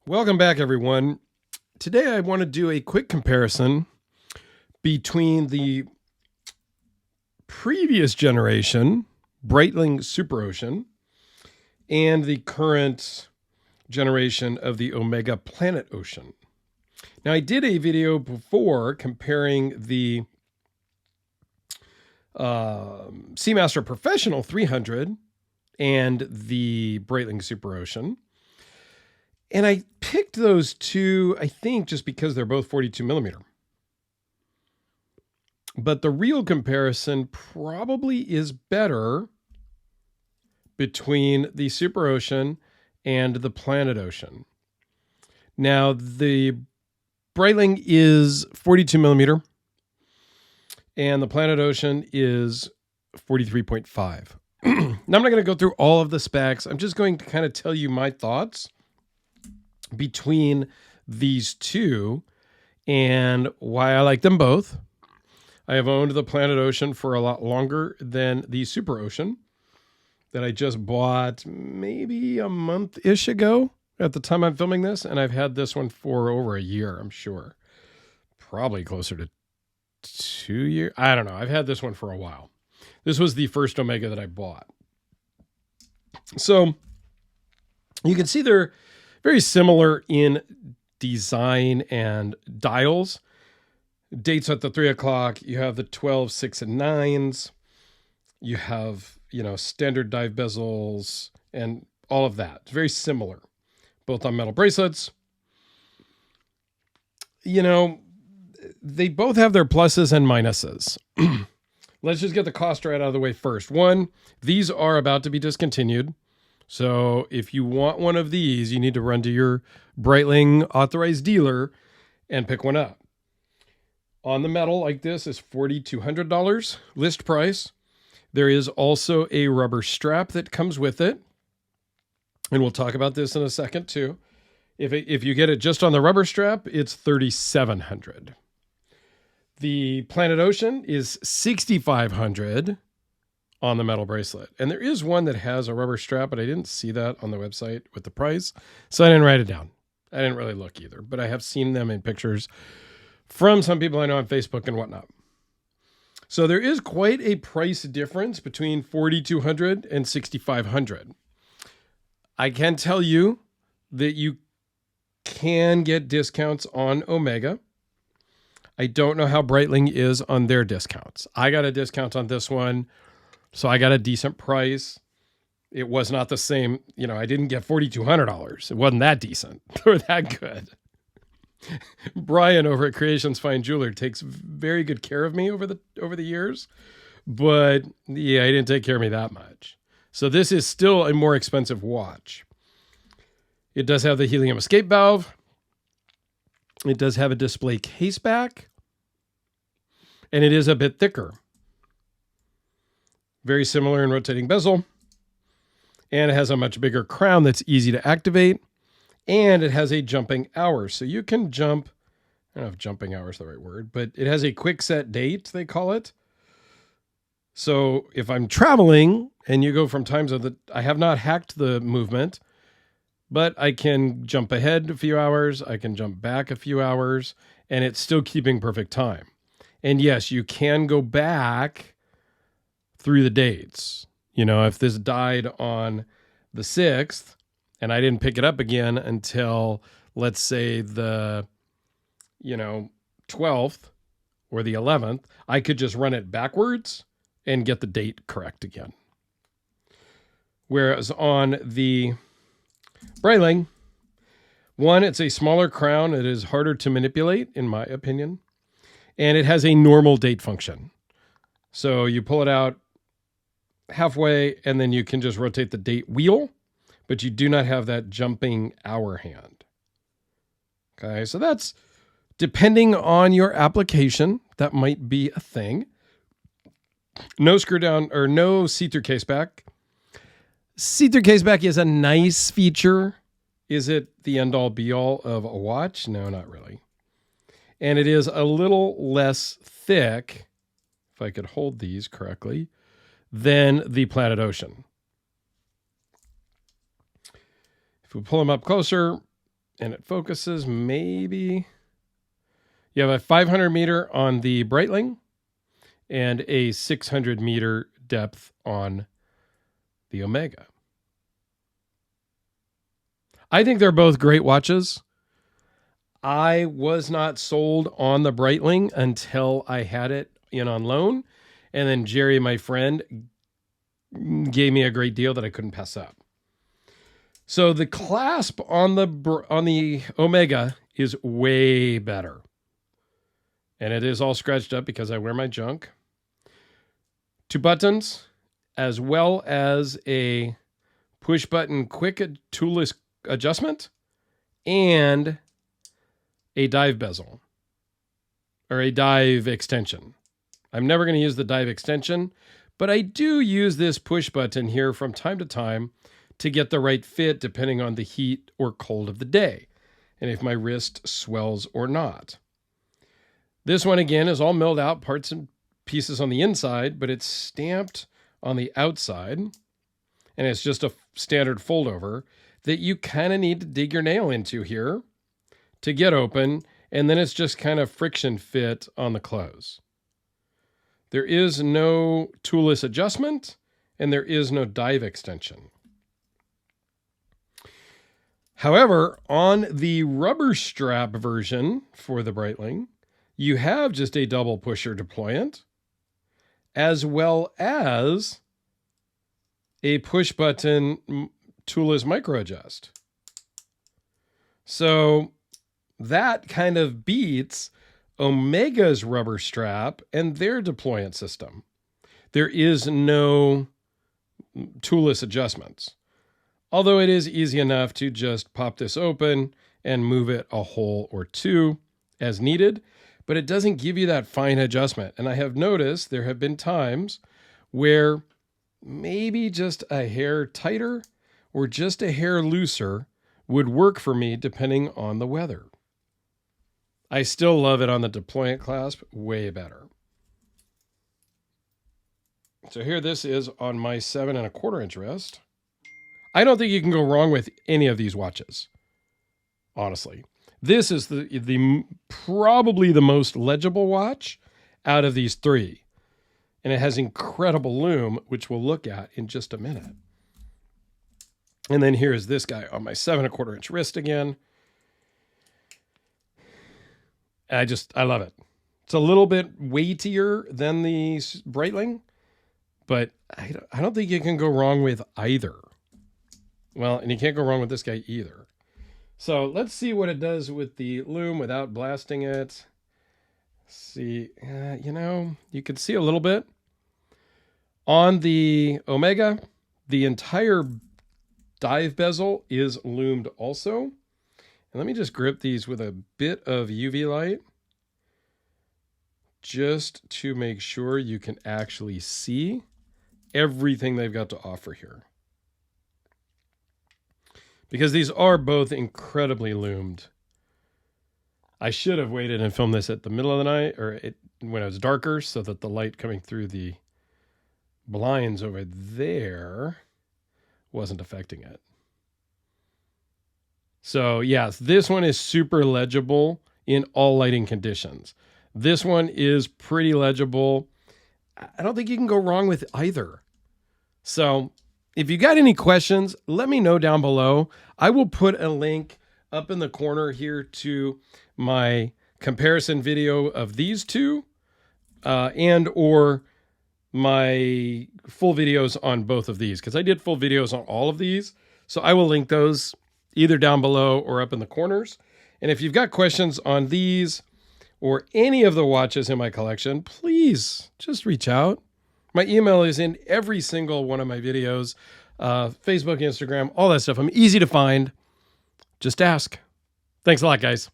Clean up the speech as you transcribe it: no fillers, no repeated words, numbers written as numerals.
Welcome back, everyone. Today I want to do a quick comparison between the previous generation, Breitling Superocean, and the current generation of the Omega Planet Ocean. Now, I did a video before comparing the Seamaster Professional 300 and the Breitling Superocean. And I picked those two, I think, just because they're both 42 millimeter. But the real comparison probably is better between the Superocean and the Planet Ocean. Now, the Breitling is 42 millimeter, and the Planet Ocean is 43.5. Now, I'm not going to go through all of the specs. I'm just going to kind of tell you my thoughts between these two and why I like them both. I have owned the Planet Ocean for a lot longer than the Superocean that I just bought maybe a month-ish ago at the time I'm filming this, and I've had this one for over a year, I'm sure. Probably closer to 2 years. I don't know. I've had this one for a while. This was the first Omega that I bought. So you can see they're very similar in design and dials. Dates at the 3 o'clock. You have the 12, 6, and 9s. You have, standard dive bezels and all of that. It's very similar, both on metal bracelets. They both have their pluses and minuses. Let's just get the cost right out of the way first. One, these are about to be discontinued. So if you want one of these, you need to run to your Breitling authorized dealer and pick one up. On the metal like this is $4,200 list price. There is also a rubber strap that comes with it. And we'll talk about this in a second too. If you get it just on the rubber strap, it's $3,700. The Planet Ocean is $6,500 on the metal bracelet. And there is one that has a rubber strap, but I didn't see that on the website with the price, so I didn't write it down. I didn't really look either, but I have seen them in pictures from some people I know on Facebook and whatnot. So there is quite a price difference between $4,200 and $6,500. I can tell you that you can get discounts on Omega. I don't know how Breitling is on their discounts. I got a discount on this one, so I got a decent price. It was not the same. I didn't get $4,200. It wasn't that decent or that good. Brian over at Creations Fine Jeweler takes very good care of me over the years, but yeah, he didn't take care of me that much. So this is still a more expensive watch. It does have the helium escape valve. It does have a display case back, and it is a bit thicker. Very similar in rotating bezel, and it has a much bigger crown that's easy to activate, and it has a jumping hour. So you can jump, I don't know if jumping hour is the right word, but it has a quick set date, they call it. So if I'm traveling and you go from times of I have not hacked the movement, but I can jump ahead a few hours, I can jump back a few hours, and it's still keeping perfect time. And yes, you can go back through the dates. If this died on the 6th and I didn't pick it up again until, let's say, the 12th or the 11th, I could just run it backwards and get the date correct again. Whereas on the Breitling, one, it's a smaller crown. It is harder to manipulate, in my opinion. And it has a normal date function. So you pull it out halfway, and then you can just rotate the date wheel, but you do not have that jumping hour hand. Okay, so that's, depending on your application, that might be a thing. No screw down, or no see-through case back. See-through case back is a nice feature. Is it the end-all be-all of a watch? No, not really. And it is a little less thick, if I could hold these correctly, than the Planet Ocean. If we pull them up closer, and it focuses maybe. You have a 500 meter on the Breitling and a 600 meter depth on the Omega. I think they're both great watches. I was not sold on the Breitling until I had it in on loan. And then Jerry, my friend, gave me a great deal that I couldn't pass up. So the clasp on the Omega is way better. And it is all scratched up because I wear my junk. 2 buttons, as well as a push button quick toolless adjustment and a dive bezel or a dive extension. I'm never going to use the dive extension, but I do use this push button here from time to time to get the right fit depending on the heat or cold of the day and if my wrist swells or not. This one, again, is all milled out, parts and pieces on the inside, but it's stamped on the outside, and it's just a standard fold over that you kind of need to dig your nail into here to get open, and then it's just kind of friction fit on the close. There is no toolless adjustment, and there is no dive extension. However, on the rubber strap version for the Breitling, you have just a double pusher deployant, as well as a push button toolless micro adjust. So that kind of beats Omega's rubber strap and their deployant system. There is no toolless adjustments, although it is easy enough to just pop this open and move it a hole or two as needed, but it doesn't give you that fine adjustment. And I have noticed there have been times where maybe just a hair tighter or just a hair looser would work for me depending on the weather. I still love it on the deployant clasp, way better. So here this is on my 7 1/4 inch wrist. I don't think you can go wrong with any of these watches, honestly. This is the probably the most legible watch out of these 3. And it has incredible lume, which we'll look at in just a minute. And then here's this guy on my 7 1/4 inch wrist again. I love it. It's a little bit weightier than the Breitling, but I don't think you can go wrong with either. Well, and you can't go wrong with this guy either. So let's see what it does with the lume without blasting it. See, you can see a little bit. On the Omega, the entire dive bezel is lumed also. And let me just grip these with a bit of UV light just to make sure you can actually see everything they've got to offer here. Because these are both incredibly lumed. I should have waited and filmed this at the middle of the night or when it was darker so that the light coming through the blinds over there wasn't affecting it. So yes, this one is super legible in all lighting conditions. This one is pretty legible. I don't think you can go wrong with either. So if you got any questions, let me know down below. I will put a link up in the corner here to my comparison video of these two and or my full videos on both of these, because I did full videos on all of these. So I will link those either down below or up in the corners. And if you've got questions on these or any of the watches in my collection, please just reach out. My email is in every single one of my videos, Facebook, Instagram, all that stuff. I'm easy to find. Just ask. Thanks a lot, guys.